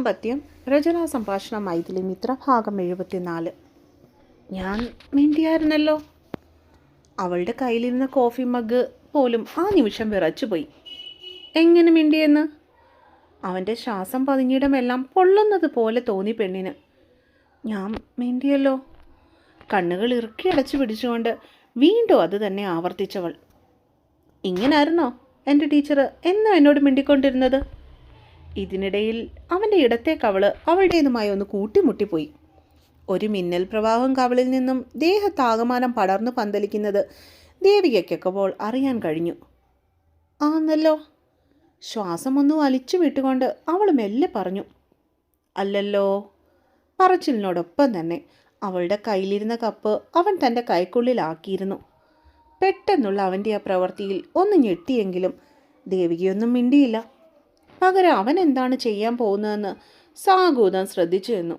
ദാമ്പത്യം രചനാ സംഭാഷണ മൈഥിലി മിത്ര ഭാഗം 74. ഞാൻ മിണ്ടിയായിരുന്നല്ലോ. അവളുടെ കയ്യിലിരുന്ന കോഫി മഗ് പോലും ആ നിമിഷം വിറച്ചുപോയി. എങ്ങനെ മിണ്ടിയെന്ന് അവൻ്റെ ശ്വാസം പതിഞ്ഞിടമെല്ലാം പൊള്ളുന്നത് പോലെ തോന്നി പെണ്ണിന്. ഞാൻ മിണ്ടിയല്ലോ. കണ്ണുകൾ ഇറുക്കി അടച്ചു പിടിച്ചുകൊണ്ട് വീണ്ടും അത് തന്നെ ആവർത്തിച്ചവൾ. ഇങ്ങനായിരുന്നോ എൻ്റെ ടീച്ചർ എന്നും എന്നോട് മിണ്ടിക്കൊണ്ടിരുന്നത്? ഇതിനിടയിൽ അവൻ്റെ ഇടത്തെ കവള് അവളുടേതുമായി ഒന്ന് കൂട്ടിമുട്ടിപ്പോയി. ഒരു മിന്നൽ പ്രവാഹം കവളിൽ നിന്നും ദേഹത്താകമാനം പടർന്നു പന്തലിക്കുന്നത് ദേവികയ്ക്കൊക്കെ അറിയാൻ കഴിഞ്ഞു. ആന്നല്ലോ. ശ്വാസം ഒന്ന് വലിച്ചു വിട്ടുകൊണ്ട് അവൾ മെല്ലെ പറഞ്ഞു. അല്ലല്ലോ. പറച്ചിലിനോടൊപ്പം തന്നെ അവളുടെ കയ്യിലിരുന്ന കപ്പ് അവൻ തൻ്റെ കൈക്കുള്ളിലാക്കിയിരുന്നു. പെട്ടെന്നുള്ള അവൻ്റെ ആ പ്രവൃത്തിയിൽ ഒന്ന് ഞെട്ടിയെങ്കിലും ദേവികയൊന്നും മിണ്ടിയില്ല. പകരം അവൻ എന്താണ് ചെയ്യാൻ പോകുന്നതെന്ന് സാഗൂതം ശ്രദ്ധിച്ചു നിന്നു.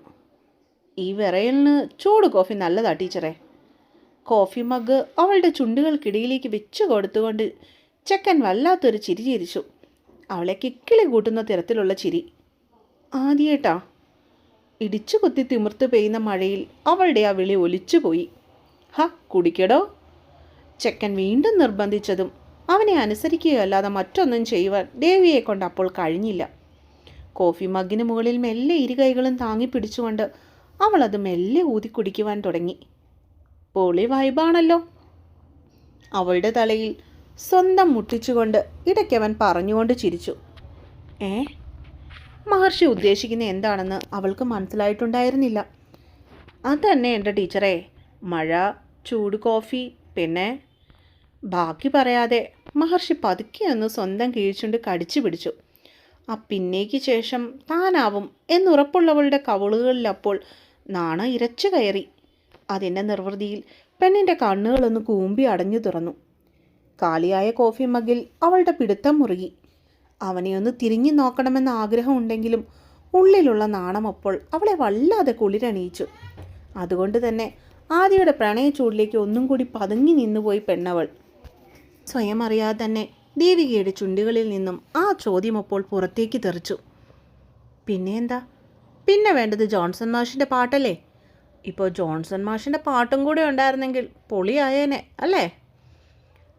ഈ വിറയലിന് ചൂട് കോഫി നല്ലതാ ടീച്ചറെ. കോഫി മഗ് അവളുടെ ചുണ്ടുകൾക്കിടയിലേക്ക് വെച്ചു കൊടുത്തുകൊണ്ട് ചെക്കൻ വല്ലാത്തൊരു ചിരി ചിരിച്ചു. അവളെ കിക്കിളി കൂട്ടുന്ന തരത്തിലുള്ള ചിരി. ആദ്യേട്ടാ. ഇടിച്ചു കുത്തി തിമിർത്ത് പെയ്യുന്ന മഴയിൽ അവളുടെ ആ വിളി ഒലിച്ചുപോയി. ഹ, കുടിക്കടോ. ചെക്കൻ വീണ്ടും നിർബന്ധിച്ചതും അവനെ അനുസരിക്കുകയല്ലാതെ മറ്റൊന്നും ചെയ്യുവാൻ ദേവിയെ കൊണ്ട് അപ്പോൾ കഴിഞ്ഞില്ല. കോഫി മഗ്ഗിന് മുകളിൽ മെല്ലെ ഇരുകൈകളും താങ്ങി പിടിച്ചുകൊണ്ട് അവളത് മെല്ലെ ഊതി കുടിക്കുവാൻ തുടങ്ങി. പൊളി വൈബാണല്ലോ. അവളുടെ തലയിൽ സ്വന്തം മുട്ടിച്ചുകൊണ്ട് ഇടയ്ക്കവൻ പറഞ്ഞുകൊണ്ട് ചിരിച്ചു. മഹർഷി ഉദ്ദേശിക്കുന്ന എന്താണെന്ന് അവൾക്ക് മനസ്സിലായിട്ടുണ്ടായിരുന്നില്ല. അതന്നെ എൻ്റെ ടീച്ചറെ. മഴ, ചൂട് കോഫി, പിന്നെ ബാക്കി പറയാതെ മഹർഷി പതുക്കെയൊന്ന് സ്വന്തം കീഴ്ച്ചുണ്ട് കടിച്ചു പിടിച്ചു. ആ പിന്നേക്ക് ശേഷം താനാവും എന്നുറപ്പുള്ളവളുടെ കവളുകളിലപ്പോൾ നാണം ഇരച്ചു കയറി. അതിൻ്റെ നിർവൃതിയിൽ പെണ്ണിൻ്റെ കണ്ണുകളൊന്ന് കൂമ്പി അടഞ്ഞു തുറന്നു. കാലിയായ കോഫി മഗ്ഗിൽ അവളുടെ പിടുത്തം മുറുകി. അവനെ ഒന്ന് തിരിഞ്ഞു നോക്കണമെന്ന ആഗ്രഹമുണ്ടെങ്കിലും ഉള്ളിലുള്ള നാണം അപ്പോൾ അവളെ വല്ലാതെ കുളിരണിയിച്ചു. അതുകൊണ്ട് തന്നെ ആദിയുടെ പ്രണയച്ചൂടിലേക്ക് ഒന്നും കൂടി പതുങ്ങി നിന്നുപോയി പെണ്ണവൾ. സ്വയം അറിയാതെ തന്നെ ദേവികയുടെ ചുണ്ടുകളിൽ നിന്നും ആ ചോദ്യം അപ്പോൾ പുറത്തേക്ക് തെറിച്ചു. പിന്നെ എന്താ? പിന്നെ വേണ്ടത് ജോൺസൺ മാഷിൻ്റെ പാട്ടല്ലേ? ഇപ്പോൾ ജോൺസൺ മാഷിൻ്റെ പാട്ടും കൂടെ ഉണ്ടായിരുന്നെങ്കിൽ പൊളിയായേനെ അല്ലേ?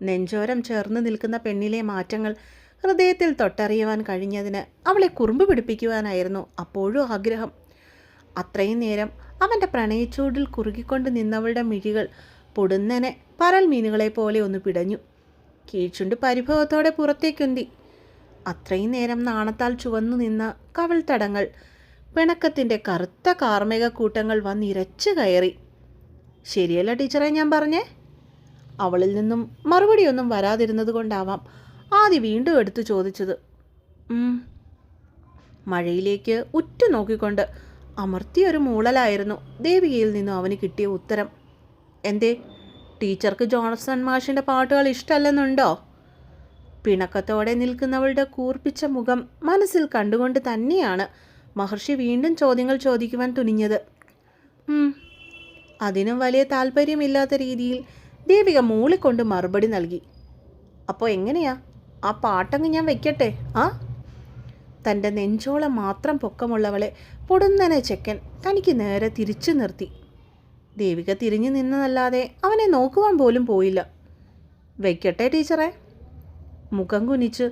നെഞ്ചോരം ചേർന്ന് നിൽക്കുന്ന പെണ്ണിലെ മാറ്റങ്ങൾ ഹൃദയത്തിൽ തൊട്ടറിയുവാൻ കഴിഞ്ഞതിന് അവളെ കുറുമ്പ് പിടിപ്പിക്കുവാനായിരുന്നു അപ്പോഴും ആഗ്രഹം. അത്രയും നേരം അവൻ്റെ പ്രണയച്ചൂടിൽ കുറുകിക്കൊണ്ട് നിന്നവളുടെ മിഴികൾ പൊടുന്നനെ പരൽ മീനുകളെ പോലെ ഒന്ന് പിടഞ്ഞു. കീഴ്ച്ചുണ്ട് പരിഭവത്തോടെ പുറത്തേക്കുന്തി. അത്രയും നേരം നാണത്താൽ ചുവന്നു നിന്ന കവൾ തടങ്ങൾ പിണക്കത്തിൻ്റെ കറുത്ത കാർമിക കൂട്ടങ്ങൾ വന്നിരച്ചു കയറി. ശരിയല്ല ടീച്ചറെ ഞാൻ പറഞ്ഞേ? അവളിൽ നിന്നും മറുപടിയൊന്നും വരാതിരുന്നത് കൊണ്ടാവാം ആദി വീണ്ടും എടുത്തു ചോദിച്ചത്. മഴയിലേക്ക് ഉറ്റുനോക്കിക്കൊണ്ട് അമർത്തിയൊരു മൂളലായിരുന്നു ദേവികയിൽ നിന്നും അവന് കിട്ടിയ ഉത്തരം. എന്തേ, ടീച്ചർക്ക് ജോൺസൺ മാഷിൻ്റെ പാട്ടുകൾ ഇഷ്ടമല്ലെന്നുണ്ടോ? പിണക്കത്തോടെ നിൽക്കുന്നവളുടെ കൂർപ്പിച്ച മുഖം മനസ്സിൽ കണ്ടുകൊണ്ട് തന്നെയാണ് മഹർഷി വീണ്ടും ചോദ്യങ്ങൾ ചോദിക്കുവാൻ തുനിഞ്ഞത്. അതിനും വലിയ താല്പര്യമില്ലാത്ത രീതിയിൽ ദേവിക മൂളിക്കൊണ്ട് മറുപടി നൽകി. അപ്പോൾ എങ്ങനെയാ? ആ പാട്ടങ്ങ് ഞാൻ വെക്കട്ടെ? തൻ്റെ നെഞ്ചോളം മാത്രം പൊക്കമുള്ളവളെ പൊടുന്നനെ ചെക്കൻ തനിക്ക് നേരെ തിരിച്ചു നിർത്തി. ദേവിക തിരിഞ്ഞു നിന്നതല്ലാതെ അവനെ നോക്കുവാൻ പോലും പോയില്ല. വെക്കട്ടെ ടീച്ചറെ. മുഖം കുനിച്ച്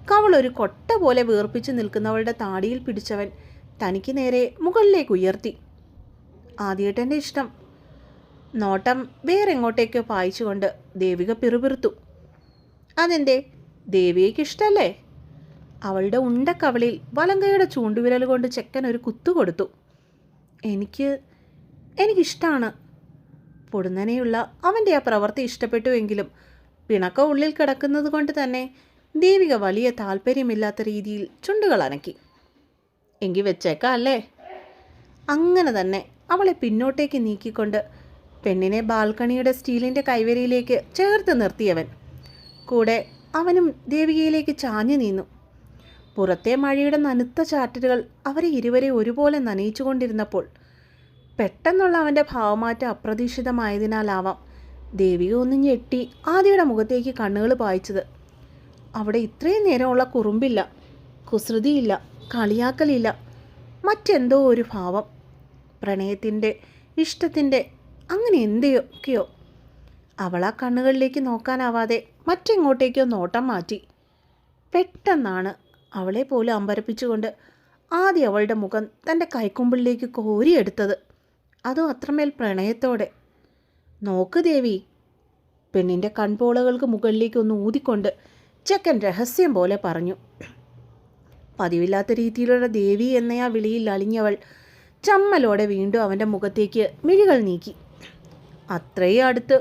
കവളൊരു കൊട്ട പോലെ വീർപ്പിച്ച് നിൽക്കുന്നവളുടെ താടിയിൽ പിടിച്ചവൻ തനിക്ക് നേരെ മുകളിലേക്ക് ഉയർത്തി. ആദ്യേട്ടൻ്റെ ഇഷ്ടം. നോട്ടം വേറെങ്ങോട്ടേക്കോ പായിച്ചുകൊണ്ട് ദേവിക പിറുപിറുത്തു. അതെന്തേ? ദേവികയ്ക്ക് ഇഷ്ടമല്ലേ? അവളുടെ ഉണ്ടക്കവളിൽ വലങ്കയുടെ ചൂണ്ടുവിരൽ കൊണ്ട് ചെക്കൻ ഒരു കുത്തു കൊടുത്തു. എനിക്കിഷ്ടമാണ്. പൊടുന്നനെയുള്ള അവൻ്റെ ആ പ്രവൃത്തി ഇഷ്ടപ്പെട്ടുവെങ്കിലും പിണക്കം ഉള്ളിൽ കിടക്കുന്നത് കൊണ്ട് തന്നെ ദേവിക വലിയ താല്പര്യമില്ലാത്ത രീതിയിൽ ചുണ്ടുകൾ അനക്കി. എങ്കിൽ വെച്ചേക്കാം അല്ലേ? അങ്ങനെ തന്നെ അവളെ പിന്നോട്ടേക്ക് നീക്കിക്കൊണ്ട് പെണ്ണിനെ ബാൽക്കണിയുടെ സ്റ്റീലിൻ്റെ കൈവരിയിലേക്ക് ചേർത്ത് നിർത്തിയവൻ കൂടെ അവനും ദേവികയിലേക്ക് ചാഞ്ഞു നീന്നു. പുറത്തെ മഴയുടെ നനുത്ത ചാറ്റലുകൾ അവരെ ഇരുവരെ ഒരുപോലെ നനയിച്ചു കൊണ്ടിരുന്നപ്പോൾ പെട്ടെന്നുള്ള അവൻ്റെ ഭാവമാറ്റം അപ്രതീക്ഷിതമായതിനാലാവാം ദേവിക ഒന്ന് ഞെട്ടി ആദിയുടെ മുഖത്തേക്ക് കണ്ണുകൾ പായിച്ചത്. അവിടെ ഇത്രയും നേരമുള്ള കുറുമ്പില്ല, കുസൃതിയില്ല, കളിയാക്കലില്ല, മറ്റെന്തോ ഒരു ഭാവം, പ്രണയത്തിൻ്റെ, ഇഷ്ടത്തിൻ്റെ, അങ്ങനെ എന്തൊക്കെയോ. അവൾ ആ കണ്ണുകളിലേക്ക് നോക്കാനാവാതെ മറ്റെങ്ങോട്ടേക്കോ നോട്ടം മാറ്റി. പെട്ടെന്നാണ് അവളെ പോലും അമ്പരപ്പിച്ചുകൊണ്ട് ആദ്യം അവളുടെ മുഖം തൻ്റെ കൈക്കുമ്പിളിലേക്ക് കോരിയെടുത്തത്, അതും അത്രമേൽ പ്രണയത്തോടെ. നോക്ക് ദേവി, പെണ്ണിൻ്റെ കൺപോളകൾക്ക് മുകളിലേക്ക് ഒന്ന് ഊതിക്കൊണ്ട് ചെക്കൻ രഹസ്യം പോലെ പറഞ്ഞു. പതിവില്ലാത്ത രീതിയിലുള്ള ദേവി എന്ന ആ വിളിയിൽ അലിഞ്ഞവൾ ചമ്മലോടെ വീണ്ടും അവൻ്റെ മുഖത്തേക്ക് മിഴികൾ നീക്കി. അത്രയും അടുത്ത്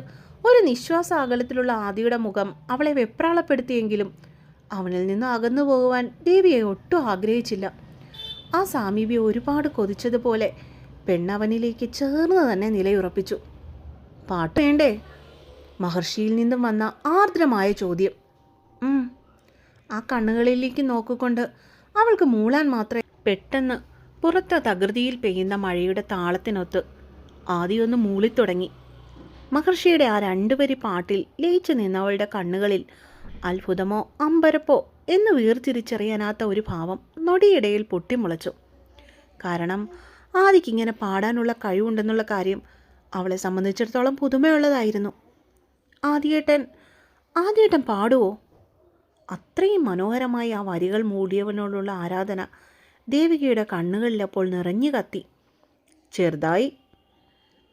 ഒരു നിശ്വാസാകലത്തിലുള്ള ആദിയുടെ മുഖം അവളെ വെപ്രാളപ്പെടുത്തിയെങ്കിലും അവനിൽ നിന്ന് അകന്നു പോകുവാൻ ദേവിയെ ഒട്ടും ആഗ്രഹിച്ചില്ല. ആ സാമീപ്യം ഒരുപാട് കൊതിച്ചതുപോലെ പെണ്ണവനിലേക്ക് ചേർന്ന് തന്നെ നിലയുറപ്പിച്ചു. പാട്ട് വേണ്ടേ? മഹർഷിയിൽ നിന്നും വന്ന ആർദ്രമായ ചോദ്യം. ആ കണ്ണുകളിലേക്ക് നോക്കിക്കൊണ്ട് അവൾക്ക് മൂളാൻ മാത്രമേ. പെട്ടെന്ന് പുറത്തെ തകൃതിയിൽ പെയ്യുന്ന മഴയുടെ താളത്തിനൊത്ത് ആദ്യമൊന്ന് മൂളിത്തുടങ്ങി. മഹർഷിയുടെ ആ രണ്ടുപേരി പാട്ടിൽ ലയിച്ചു നിന്നവളുടെ കണ്ണുകളിൽ അത്ഭുതമോ അമ്പരപ്പോ എന്ന് വേർതിരിച്ചറിയാനാത്ത ഒരു ഭാവം നൊടിയിടയിൽ പൊട്ടിമുളച്ചു. കാരണം ആദിക്കിങ്ങനെ പാടാനുള്ള കഴിവുണ്ടെന്നുള്ള കാര്യം അവളെ സംബന്ധിച്ചിടത്തോളം പുതുമയുള്ളതായിരുന്നു. ആദ്യേട്ടൻ പാടുവോ? അത്രയും മനോഹരമായി ആ വരികൾ മൂടിയവനോടുള്ള ആരാധന ദേവികയുടെ കണ്ണുകളിലപ്പോൾ നിറഞ്ഞു കത്തി. ചെറുതായി.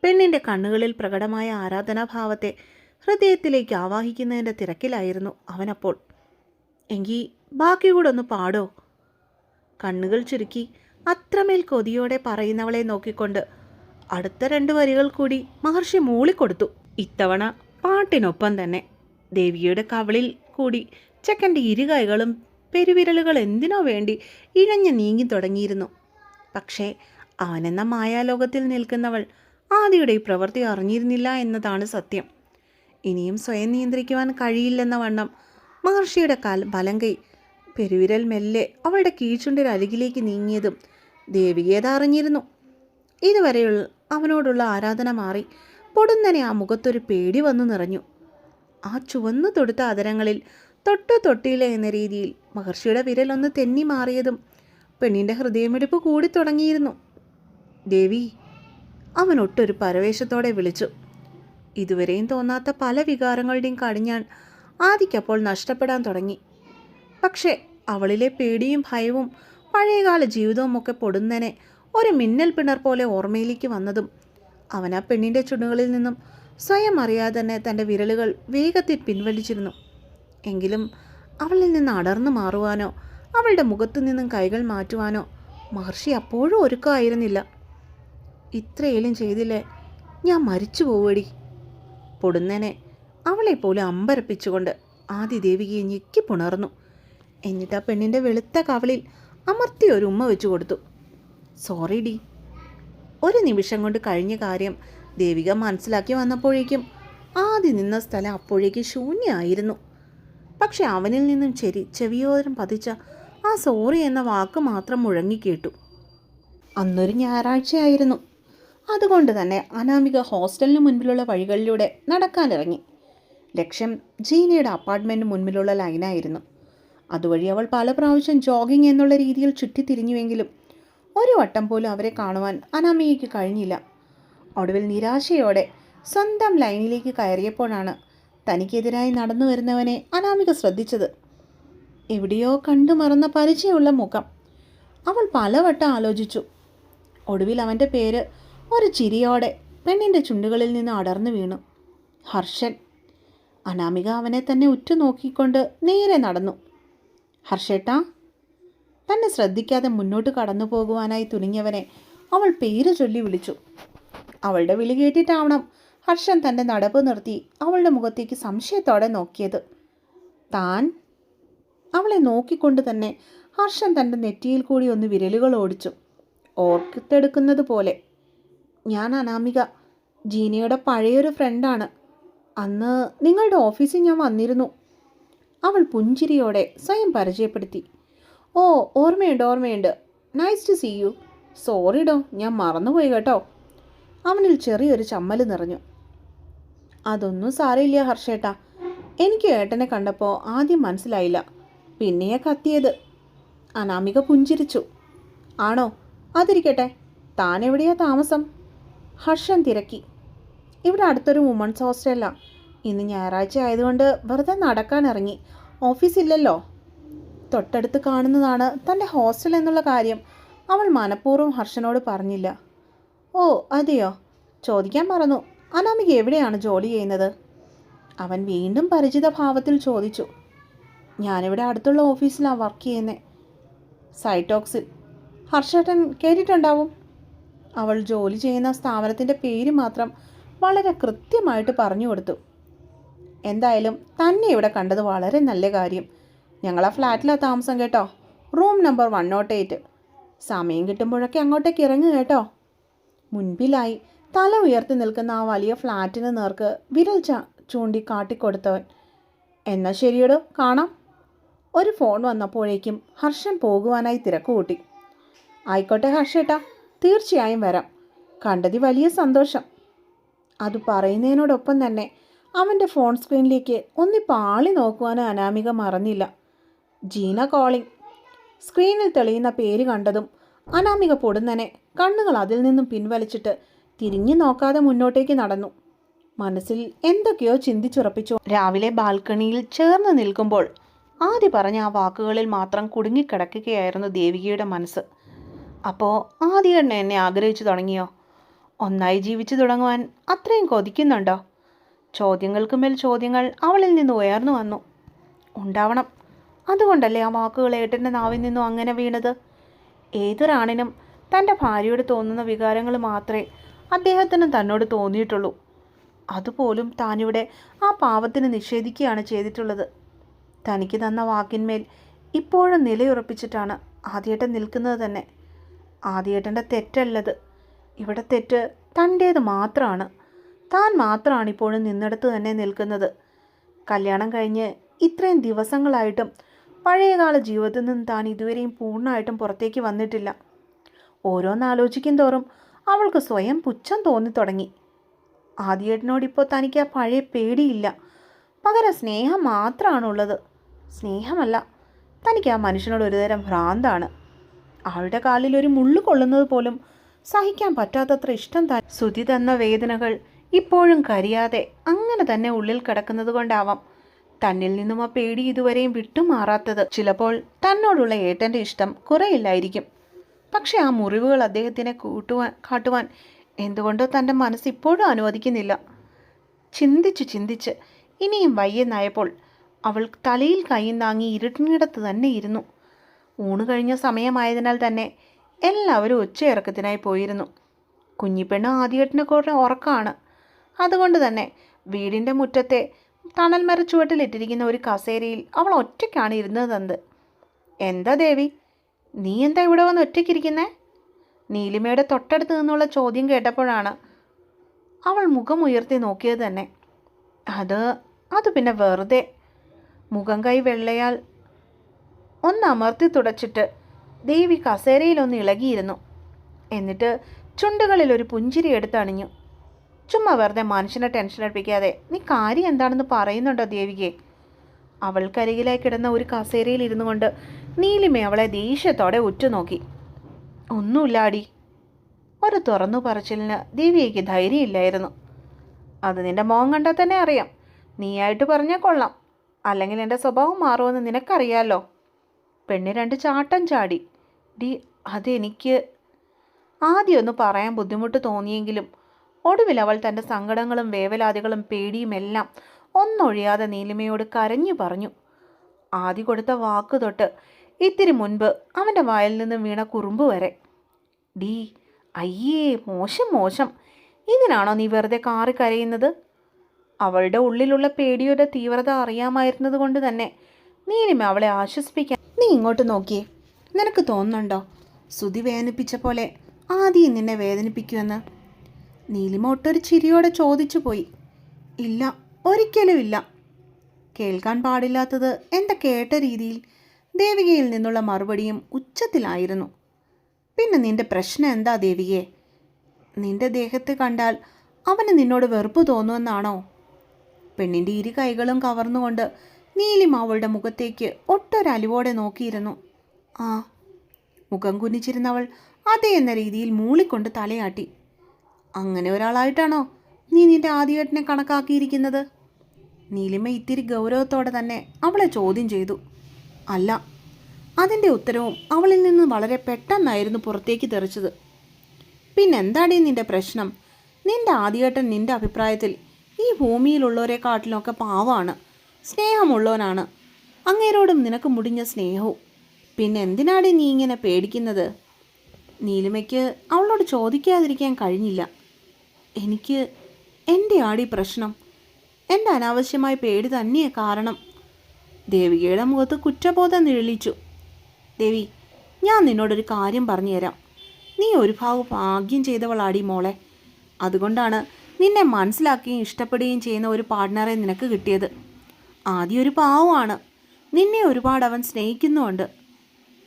പെണ്ണിൻ്റെ കണ്ണുകളിൽ പ്രകടമായ ആരാധനാഭാവത്തെ ഹൃദയത്തിലേക്ക് ആവാഹിക്കുന്നതിൻ്റെ തിരക്കിലായിരുന്നു അവനപ്പോൾ. എങ്കിൽ ബാക്കി കൂടെ ഒന്ന് പാടോ? കണ്ണുകൾ ചുരുക്കി അത്രമേൽ കൊതിയോടെ പറയുന്നവളെ നോക്കിക്കൊണ്ട് അടുത്ത 2 വരികൾ കൂടി മഹർഷി മൂളിക്കൊടുത്തു. ഇത്തവണ പാട്ടിനൊപ്പം തന്നെ ദേവിയുടെ കവിളിൽ കൂടി ചെക്കൻ്റെ ഇരുകൈകളും പെരുവിരലുകൾ എന്തിനോ വേണ്ടി ഇഴഞ്ഞു നീങ്ങി തുടങ്ങിയിരുന്നു. പക്ഷേ അവനെന്ന മായാലോകത്തിൽ നിൽക്കുന്നവൾ ആദിയുടെ ഈ പ്രവൃത്തി അറിഞ്ഞിരുന്നില്ല എന്നതാണ് സത്യം. ഇനിയും സ്വയം നിയന്ത്രിക്കുവാൻ കഴിയില്ലെന്ന വണ്ണം മഹർഷിയുടെ വലങ്കൈ പെരുവിരൽ മെല്ലെ അവളുടെ കീഴ്ചുണ്ടിൽ അരികിലേക്ക് നീങ്ങിയതും ദേവികേത അറിഞ്ഞിരുന്നു. ഇതുവരെയുള്ള അവനോടുള്ള ആരാധന മാറി പൊടുന്നനെ ആ മുഖത്തൊരു പേടി വന്നു നിറഞ്ഞു. ആ ചുവന്നു തൊടുത്ത അതരങ്ങളിൽ തൊട്ടില്ല എന്ന രീതിയിൽ മഹർഷിയുടെ വിരലൊന്ന് തെന്നി മാറിയതും പെണ്ണിൻ്റെ ഹൃദയമിടിപ്പ് കൂടി തുടങ്ങിയിരുന്നു. ദേവി, അവനൊട്ടൊരു പരവേശത്തോടെ വിളിച്ചു. ഇതുവരെയും തോന്നാത്ത പല വികാരങ്ങളുടെയും കടിഞ്ഞാൻ ആദിക്കപ്പോൾ നഷ്ടപ്പെടാൻ തുടങ്ങി. പക്ഷേ അവളിലെ പേടിയും ഭയവും പഴയകാല ജീവിതവും ഒക്കെ പൊടുന്നനെ ഒരു മിന്നൽ പിണർ പോലെ ഓർമ്മയിലേക്ക് വന്നതും അവൻ ആ പെണ്ണിൻ്റെ ചുണ്ടുകളിൽ നിന്നും സ്വയം അറിയാതെ തന്നെ തൻ്റെ വിരലുകൾ വേഗത്തിൽ പിൻവലിച്ചിരുന്നു. എങ്കിലും അവളിൽ നിന്ന് അടർന്നു മാറുവാനോ അവളുടെ മുഖത്തു നിന്നും കൈകൾ മാറ്റുവാനോ മഹർഷി അപ്പോഴും ഒരുക്കമായിരുന്നില്ല. ഇത്രയേലും ചെയ്തില്ലേ ഞാൻ മരിച്ചു പോവടി. പൊടുന്നനെ അവളെപ്പോലും അമ്പരപ്പിച്ചുകൊണ്ട് ആദി ദേവികയെ ഞെക്കി പുണർന്നു. എന്നിട്ട് ആ പെണ്ണിൻ്റെ വെളുത്ത കവളിൽ അമർത്തി ഒരു ഉമ്മ വെച്ചു കൊടുത്തു. Sorry D. ഒരു നിമിഷം കൊണ്ട് കഴിഞ്ഞ കാര്യം ദേവിക മനസ്സിലാക്കി വന്നപ്പോഴേക്കും ആദി നിന്ന സ്ഥലം അപ്പോഴേക്കും ശൂന്യമായിരുന്നു. പക്ഷെ അവനിൽ നിന്നും ചെവിയോരം പതിച്ച ആ സോറി എന്ന വാക്ക് മാത്രം മുഴങ്ങിക്കേട്ടു. അന്നൊരു ഞായറാഴ്ചയായിരുന്നു. അതുകൊണ്ട് തന്നെ അനാമിക ഹോസ്റ്റലിന് മുൻപിലുള്ള വഴികളിലൂടെ നടക്കാനിറങ്ങി. ലക്ഷ്യം ജീനയുടെ അപ്പാർട്ട്മെൻറ്റിന് മുൻപിലുള്ള ലൈനായിരുന്നു. അതുവഴി അവൾ പല പ്രാവശ്യം ജോഗിങ് എന്നുള്ള രീതിയിൽ ചുറ്റിത്തിരിഞ്ഞുവെങ്കിലും ഒരു വട്ടം പോലും അവരെ കാണുവാൻ അനാമികയ്ക്ക് കഴിഞ്ഞില്ല. ഒടുവിൽ നിരാശയോടെ സ്വന്തം ലൈനിലേക്ക് കയറിയപ്പോഴാണ് തനിക്കെതിരായി നടന്നു വരുന്നവനെ അനാമിക ശ്രദ്ധിച്ചത്. എവിടെയോ കണ്ടു മറന്ന പരിചയമുള്ള മുഖം അവൾ പലവട്ടം ആലോചിച്ചു. ഒടുവിൽ അവൻ്റെ പേര് ഒരു ചിരിയോടെ പെണ്ണിൻ്റെ ചുണ്ടുകളിൽ നിന്ന് അടർന്നു വീണു. ഹർഷൻ. അനാമിക അവനെ തന്നെ ഉറ്റുനോക്കിക്കൊണ്ട് നേരെ നടന്നു. ഹർഷേട്ടാ. തന്നെ ശ്രദ്ധിക്കാതെ മുന്നോട്ട് കടന്നു പോകുവാനായി തുനിഞ്ഞവനെ അവൾ പേര് ചൊല്ലി വിളിച്ചു. അവളുടെ വിളി കേട്ടിട്ടാവണം ഹർഷൻ തൻ്റെ നടപ്പ് നിർത്തി അവളുടെ മുഖത്തേക്ക് സംശയത്തോടെ നോക്കിയത്. താൻ? അവളെ നോക്കിക്കൊണ്ട് തന്നെ ഹർഷൻ തൻ്റെ നെറ്റിയിൽ കൂടി ഒന്ന് വിരലുകൾ ഓടിച്ചു, ഓർത്തെടുക്കുന്നത് പോലെ. ഞാൻ അനാമിക, ജീനയുടെ പഴയൊരു ഫ്രണ്ടാണ്. അന്ന് നിങ്ങളുടെ ഓഫീസിൽ ഞാൻ വന്നിരുന്നു. അവൾ പുഞ്ചിരിയോടെ സ്വയം പരിചയപ്പെടുത്തി. ഓ, ഓർമ്മയുണ്ട്. Nice to see you. Sorry ഡോ, ഞാൻ മറന്നുപോയി കേട്ടോ. അവനിൽ ചെറിയൊരു ചമ്മൽ നിറഞ്ഞു. അതൊന്നും സാരമില്ല ഹർഷേട്ടാ. എനിക്ക് ഏട്ടനെ കണ്ടപ്പോൾ ആദ്യം മനസ്സിലായില്ല, പിന്നെയാ കത്തിയത്. അനാമിക പുഞ്ചിരിച്ചു. ആണോ? അതിരിക്കട്ടെ, താൻ എവിടെയാ താമസം? ഹർഷൻ തിരക്കി. ഇവിടെ അടുത്തൊരു വുമൺസ് ഹോസ്റ്റലാണ്. ഇന്ന് ഞായറാഴ്ച ആയതുകൊണ്ട് വെറുതെ നടക്കാനിറങ്ങി. ഓഫീസില്ലല്ലോ. തൊട്ടടുത്ത് കാണുന്നതാണ് തൻ്റെ ഹോസ്റ്റൽ എന്നുള്ള കാര്യം അവൾ മനഃപൂർവ്വം ഹർഷനോട് പറഞ്ഞില്ല. ഓ അതെയോ, ചോദിക്കാൻ മറന്നു. അനാമിക എവിടെയാണ് ജോലി ചെയ്യുന്നത്? അവൻ വീണ്ടും പരിചിത ഭാവത്തിൽ ചോദിച്ചു. ഞാനിവിടെ അടുത്തുള്ള ഓഫീസിലാണ് വർക്ക് ചെയ്യുന്നത്, സൈറ്റോക്സിൽ. ഹർഷേട്ടൻ കേട്ടിട്ടുണ്ടാവും. അവൾ ജോലി ചെയ്യുന്ന സ്ഥാപനത്തിൻ്റെ പേര് മാത്രം വളരെ കൃത്യമായിട്ട് പറഞ്ഞു കൊടുത്തു. എന്തായാലും തന്നെ ഇവിടെ കണ്ടത് വളരെ നല്ല കാര്യം. ഞങ്ങളാ ഫ്ലാറ്റിലാണ് താമസം കേട്ടോ, റൂം നമ്പർ 108. സമയം കിട്ടുമ്പോഴൊക്കെ അങ്ങോട്ടേക്ക് ഇറങ്ങുക കേട്ടോ. മുൻപിലായി തല ഉയർത്തി നിൽക്കുന്ന ആ വലിയ ഫ്ലാറ്റിന് നേർക്ക് വിരൽ ചൂണ്ടി കാട്ടിക്കൊടുത്തവൻ. എന്നാൽ ശരിയടോ, കാണാം. ഒരു ഫോൺ വന്നപ്പോഴേക്കും ഹർഷൻ പോകുവാനായി തിരക്ക് കൂട്ടി. ആയിക്കോട്ടെ ഹർഷേട്ടാ, തീർച്ചയായും വരാം. കണ്ടതി വലിയ സന്തോഷം. അത് പറയുന്നതിനോടൊപ്പം തന്നെ അവൻ്റെ ഫോൺ സ്ക്രീനിലേക്ക് പാളി നോക്കുവാനും അനാമിക മറന്നില്ല. ജീന കോളിംഗ്. സ്ക്രീനിൽ തെളിയുന്ന പേര് കണ്ടതും അനാമിക പൊടുന്നനെ കണ്ണുകൾ അതിൽ നിന്നും പിൻവലിച്ചിട്ട് തിരിഞ്ഞു നോക്കാതെ മുന്നോട്ടേക്ക് നടന്നു. മനസ്സിൽ എന്തൊക്കെയോ ചിന്തിച്ചുറപ്പിച്ചു. രാവിലെ ബാൽക്കണിയിൽ ചേർന്ന് നിൽക്കുമ്പോൾ ആദ്യ പറഞ്ഞ ആ വാക്കുകളിൽ മാത്രം കുടുങ്ങിക്കിടക്കുകയായിരുന്നു ദേവികയുടെ മനസ്സ്. അപ്പോൾ ആദ്യം എന്നെ ആഗ്രഹിച്ചു തുടങ്ങിയോ? ഒന്നായി ജീവിച്ചു തുടങ്ങുവാൻ അത്രയും കൊതിക്കുന്നുണ്ടോ? ചോദ്യങ്ങൾക്ക് മേൽ ചോദ്യങ്ങൾ അവളിൽ നിന്ന് ഉയർന്നു വന്നു. ഉണ്ടാവണം. അതുകൊണ്ടല്ലേ ആ വാക്കുകൾ ഏട്ടൻ്റെ നാവിൽ നിന്നും അങ്ങനെ വീണത്. ഏതൊരാണിനും തൻ്റെ ഭാര്യയോട് തോന്നുന്ന വികാരങ്ങൾ മാത്രമേ അദ്ദേഹത്തിനും തന്നോട് തോന്നിയിട്ടുള്ളൂ. അതുപോലും താനിവിടെ ആ പാവത്തിന് നിഷേധിക്കുകയാണ് ചെയ്തിട്ടുള്ളത്. തനിക്ക് തന്ന വാക്കിന്മേൽ ഇപ്പോഴും നിലയുറപ്പിച്ചിട്ടാണ് ആദ്യേട്ടൻ നിൽക്കുന്നത് തന്നെ. ആദ്യേട്ടൻ്റെ തെറ്റല്ലത്. ഇവിടെ തെറ്റ് തൻ്റേത് മാത്രമാണ്. താൻ മാത്രമാണ് ഇപ്പോഴും നിന്നിടത്ത് തന്നെ നിൽക്കുന്നത്. കല്യാണം കഴിഞ്ഞ് ഇത്രയും ദിവസങ്ങളായിട്ടും പഴയകാല ജീവിതത്തിൽ നിന്ന് താൻ ഇതുവരെയും പൂർണ്ണമായിട്ടും പുറത്തേക്ക് വന്നിട്ടില്ല. ഓരോന്നാലോചിക്കും തോറും അവൾക്ക് സ്വയം പുച്ഛം തോന്നിത്തുടങ്ങി. ആദ്യേട്ടനോടിപ്പോൾ തനിക്ക് ആ പഴയ പേടിയില്ല, പകരം സ്നേഹം മാത്രമാണുള്ളത്. സ്നേഹമല്ല, തനിക്ക് ആ മനുഷ്യനോട് ഒരുതരം ഭ്രാന്താണ്. അവളുടെ കാലിൽ ഒരു മുള്ളു കൊള്ളുന്നത് പോലും സഹിക്കാൻ പറ്റാത്തത്ര ഇഷ്ടം താൻ. സുതി തന്ന വേദനകൾ ഇപ്പോഴും കരിയാതെ അങ്ങനെ തന്നെ ഉള്ളിൽ കിടക്കുന്നത് കൊണ്ടാവാം തന്നിൽ നിന്നും ആ പേടി ഇതുവരെയും വിട്ടുമാറാത്തത്. ചിലപ്പോൾ തന്നോടുള്ള ഏട്ടൻ്റെ ഇഷ്ടം കുറയില്ലായിരിക്കും. പക്ഷെ ആ മുറിവുകൾ അദ്ദേഹത്തിനെ കാട്ടുവാൻ എന്തുകൊണ്ടോ തൻ്റെ മനസ്സ് ഇപ്പോഴും അനുവദിക്കുന്നില്ല. ചിന്തിച്ച് ഇനിയും വയ്യെന്നായപ്പോൾ അവൾ തലയിൽ കൈയും താങ്ങി ഇരുട്ടിനിടത്ത് തന്നെ ഇരുന്നു. ഊണ് കഴിഞ്ഞ സമയമായതിനാൽ തന്നെ എല്ലാവരും ഒച്ചയിറക്കത്തിനായി പോയിരുന്നു. കുഞ്ഞിപ്പെണ്ണ് ആദ്യേട്ടനെ കുറേ ഉറക്കമാണ്. അതുകൊണ്ട് തന്നെ വീടിൻ്റെ മുറ്റത്തെ തണൽ മരച്ചുവട്ടിലിട്ടിരിക്കുന്ന ഒരു കസേരയിൽ അവൾ ഒറ്റയ്ക്കാണ് ഇരുന്നത്. എന്താ ദേവി, നീ എന്താ ഇവിടെ വന്ന് ഒറ്റയ്ക്കിരിക്കുന്നേ? നീലിമയുടെ തൊട്ടടുത്ത് നിന്നുള്ള ചോദ്യം കേട്ടപ്പോഴാണ് അവൾ മുഖം ഉയർത്തി നോക്കിയത് തന്നെ. അത് പിന്നെ വെറുതെ. മുഖം കൈ വെള്ളയാൽ അമർത്തി തുടച്ചിട്ട് ദേവി കസേരയിലൊന്ന് ഇളകിയിരുന്നു. എന്നിട്ട് ചുണ്ടുകളിൽ ഒരു പുഞ്ചിരി എടുത്തണിഞ്ഞു. ചുമ്മാ വെറുതെ മനുഷ്യനെ ടെൻഷൻ അടുപ്പിക്കാതെ നീ കാര്യം എന്താണെന്ന് പറയുന്നുണ്ടോ ദേവികയെ? അവൾക്കരികിലായി കിടന്ന ഒരു കസേരയിൽ ഇരുന്നു കൊണ്ട് നീലിമ അവളെ ദേഷ്യത്തോടെ ഉറ്റുനോക്കി. ഒന്നുമില്ലാടി. ഒരു തുറന്നു പറച്ചിലിന് ദേവിയയ്ക്ക് ധൈര്യമില്ലായിരുന്നു. അത് നിന്റെ മോൻ കണ്ടാൽ തന്നെ അറിയാം. നീയായിട്ട് പറഞ്ഞാൽ കൊള്ളാം, അല്ലെങ്കിൽ എൻ്റെ സ്വഭാവം മാറുമെന്ന് നിനക്കറിയാലോ. പെണ്ണ് 2 ചാട്ടം ചാടി. അതെനിക്ക് ആദ്യമൊന്ന് പറയാൻ ബുദ്ധിമുട്ട് തോന്നിയെങ്കിലും ഒടുവിൽ അവൾ തൻ്റെ സങ്കടങ്ങളും വേവലാതികളും പേടിയും എല്ലാം ഒന്നൊഴിയാതെ നീലിമയോട് കരഞ്ഞു പറഞ്ഞു. ആദ്യ കൊടുത്ത വാക്ക് തൊട്ട് ഇത്തിരി മുൻപ് അവൻ്റെ വായിൽ നിന്ന് വീണ കുറുമ്പ് വരെ. അയ്യേ, മോശം. ഇതിനാണോ നീ വെറുതെ കാറി കരയുന്നത്? അവളുടെ ഉള്ളിലുള്ള പേടിയുടെ തീവ്രത അറിയാമായിരുന്നത് കൊണ്ട് തന്നെ നീലിമ അവളെ ആശ്വസിപ്പിക്കാൻ. നീ ഇങ്ങോട്ട് നോക്കിയേ, നിനക്ക് തോന്നുന്നുണ്ടോ സുതി വേദനിപ്പിച്ച പോലെ ആദ്യം നിന്നെ വേദനിപ്പിക്കുമെന്ന്? നീലിമ ഒട്ടൊരു ചിരിയോടെ ചോദിച്ചു പോയി. ഇല്ല, ഒരിക്കലും ഇല്ല. കേൾക്കാൻ പാടില്ലാത്തത് എന്താ കേട്ട രീതിയിൽ ദേവികയിൽ നിന്നുള്ള മറുപടിയും ഉച്ചത്തിലായിരുന്നു. പിന്നെ നിന്റെ പ്രശ്നം എന്താ ദേവികയെ? നിന്റെ ദേഹത്തെ കണ്ടാൽ അവന് നിന്നോട് വെറുപ്പ് തോന്നുമെന്നാണോ? പെണ്ണിൻ്റെ ഇരു കൈകളും കവർന്നുകൊണ്ട് നീലിമ അവളുടെ മുഖത്തേക്ക് ഒട്ടൊരലിവോടെ നോക്കിയിരുന്നു. മുഖം കുനിച്ചിരുന്നവൾ അതേ എന്ന രീതിയിൽ മൂളിക്കൊണ്ട് തലയാട്ടി. അങ്ങനെ ഒരാളായിട്ടാണോ നീ നിന്റെ ആദ്യേട്ടനെ കണക്കാക്കിയിരിക്കുന്നത്? നീലിമ ഇത്തിരി ഗൗരവത്തോടെ തന്നെ അവളെ ചോദ്യം ചെയ്തു. അല്ല. അതിൻ്റെ ഉത്തരവും അവളിൽ നിന്ന് വളരെ പെട്ടെന്നായിരുന്നു പുറത്തേക്ക് തെറിച്ചത്. പിന്നെന്താടീ നിന്റെ പ്രശ്നം? നിന്റെ ആദ്യേട്ടൻ നിന്റെ അഭിപ്രായത്തിൽ ഈ ഭൂമിയിലുള്ളവരെക്കാട്ടിലൊക്കെ പാവമാണ്, സ്നേഹമുള്ളവനാണ്. അങ്ങേരോടും നിനക്ക് മുടിഞ്ഞ സ്നേഹവും. പിന്നെ എന്തിനാടീ നീ ഇങ്ങനെ പേടിക്കുന്നത്? നീലിമയ്ക്ക് അവളോട് ചോദിക്കാതിരിക്കാൻ കഴിഞ്ഞില്ല. എനിക്ക് എൻ്റെ ആടി പ്രശ്നം. എൻ്റെ അനാവശ്യമായ പേടി തന്നെയേ കാരണം. ദേവികയുടെ മുഖത്ത് കുറ്റബോധം നിഴലിച്ചു. ദേവി, ഞാൻ നിന്നോടൊരു കാര്യം പറഞ്ഞു തരാം. നീ ഒരു ഭാഗ്യം ചെയ്തവളാടി മോളെ. അതുകൊണ്ടാണ് നിന്നെ മനസ്സിലാക്കുകയും ഇഷ്ടപ്പെടുകയും ചെയ്യുന്ന ഒരു പാർട്ട്ണറെ നിനക്ക് കിട്ടിയത്. ആദ്യം ഒരു പാവമാണ്, നിന്നെ ഒരുപാട് അവൻ സ്നേഹിക്കുന്നുമുണ്ട്.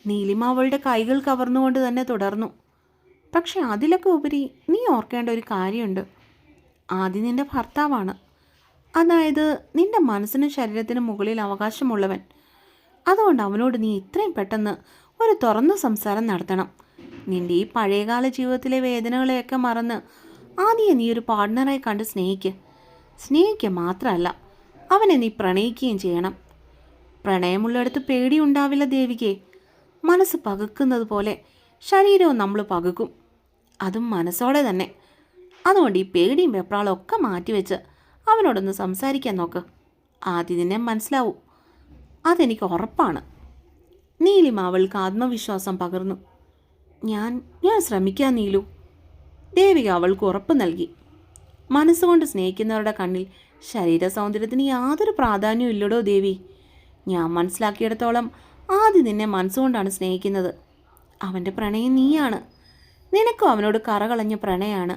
നീലിമ അവളുടെ കൈകൾ കവർന്നുകൊണ്ട് തന്നെ തുടർന്നു. പക്ഷെ അതിലൊക്കെ ഉപരി നീ ഓർക്കേണ്ട ഒരു കാര്യമുണ്ട്. ആദ്യം നിന്റെ ഭർത്താവാണ്, അതായത് നിന്റെ മനസ്സിനും ശരീരത്തിനും മുകളിൽ അവകാശമുള്ളവൻ. അതുകൊണ്ട് അവനോട് നീ ഇത്രയും പെട്ടെന്ന് ഒരു തുറന്ന സംസാരം നടത്തണം. നിന്റെ ഈ പഴയകാല ജീവിതത്തിലെ വേദനകളെയൊക്കെ മറന്ന് ആദ്യം നീ ഒരു പാർട്ട്ണറായി കണ്ട് സ്നേഹിക്കുക മാത്രമല്ല, അവനെ നീ പ്രണയിക്കുകയും ചെയ്യണം. പ്രണയമുള്ളിടത്ത് പേടിയുണ്ടാവില്ല ദേവികേ. മനസ്സ് പകുക്കുന്നത് പോലെ ശരീരവും നമ്മൾ പകുക്കും, അതും മനസ്സോടെ തന്നെ. അതുകൊണ്ട് ഈ പേടിയും വെപ്രാളും ഒക്കെ മാറ്റിവെച്ച് അവനോടൊന്ന് സംസാരിക്കാൻ നോക്ക്. ആദ്യം നിന്നെ മനസ്സിലാവും, അതെനിക്ക് ഉറപ്പാണ്. നീലിമ അവൾക്ക് ആത്മവിശ്വാസം പകർന്നു. ഞാൻ ശ്രമിക്കാം നീലു. ദേവിക അവൾക്ക് ഉറപ്പ് നൽകി. മനസ്സുകൊണ്ട് സ്നേഹിക്കുന്നവരുടെ കണ്ണിൽ ശരീര സൗന്ദര്യത്തിന് യാതൊരു പ്രാധാന്യവും ഇല്ലടോ ദേവി. ഞാൻ മനസ്സിലാക്കിയിടത്തോളം ആദ്യം നിന്നെ മനസ്സുകൊണ്ടാണ് സ്നേഹിക്കുന്നത്. അവൻ്റെ പ്രണയം നീയാണ്. നിനക്കും അവനോട് കറകളഞ്ഞ പ്രണയമാണ്.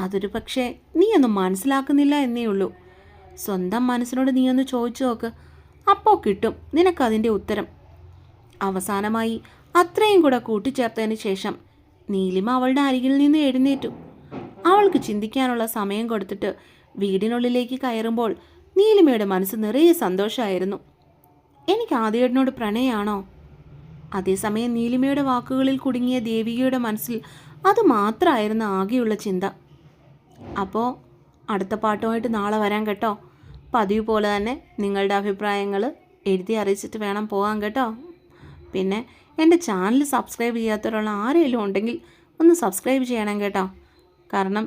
അതൊരു പക്ഷേ നീയൊന്നും മനസ്സിലാക്കുന്നില്ല എന്നേ ഉള്ളൂ. സ്വന്തം മനസ്സിനോട് നീയൊന്ന് ചോദിച്ചു നോക്ക്, അപ്പോൾ കിട്ടും നിനക്കതിൻ്റെ ഉത്തരം. അവസാനമായി അത്രയും കൂടെ കൂട്ടിച്ചേർത്തതിന് ശേഷം നീലിമ അവളുടെ അരികിൽ നിന്ന് എഴുന്നേറ്റു. അവൾക്ക് ചിന്തിക്കാനുള്ള സമയം കൊടുത്തിട്ട് വീടിനുള്ളിലേക്ക് കയറുമ്പോൾ നീലിമയുടെ മനസ്സ് നിറയെ സന്തോഷമായിരുന്നു. എനിക്ക് ആദ്യേട്ടനോട് പ്രണയമാണോ? അതേസമയം നീലിമയുടെ വാക്കുകളിൽ കുടുങ്ങിയ ദേവികയുടെ മനസ്സിൽ അത് മാത്രമായിരുന്നു ആകെയുള്ള ചിന്ത. അപ്പോൾ അടുത്ത പാട്ടുമായിട്ട് നാളെ വരാം കേട്ടോ. പതിവ് പോലെ തന്നെ നിങ്ങളുടെ അഭിപ്രായങ്ങൾ എഴുതി അറിയിച്ചിട്ട് വേണം പോകാൻ കേട്ടോ. പിന്നെ എൻ്റെ ചാനൽ സബ്സ്ക്രൈബ് ചെയ്യാത്തവരുള്ള ആരെങ്കിലും ഉണ്ടെങ്കിൽ ഒന്ന് സബ്സ്ക്രൈബ് ചെയ്യണം കേട്ടോ. കാരണം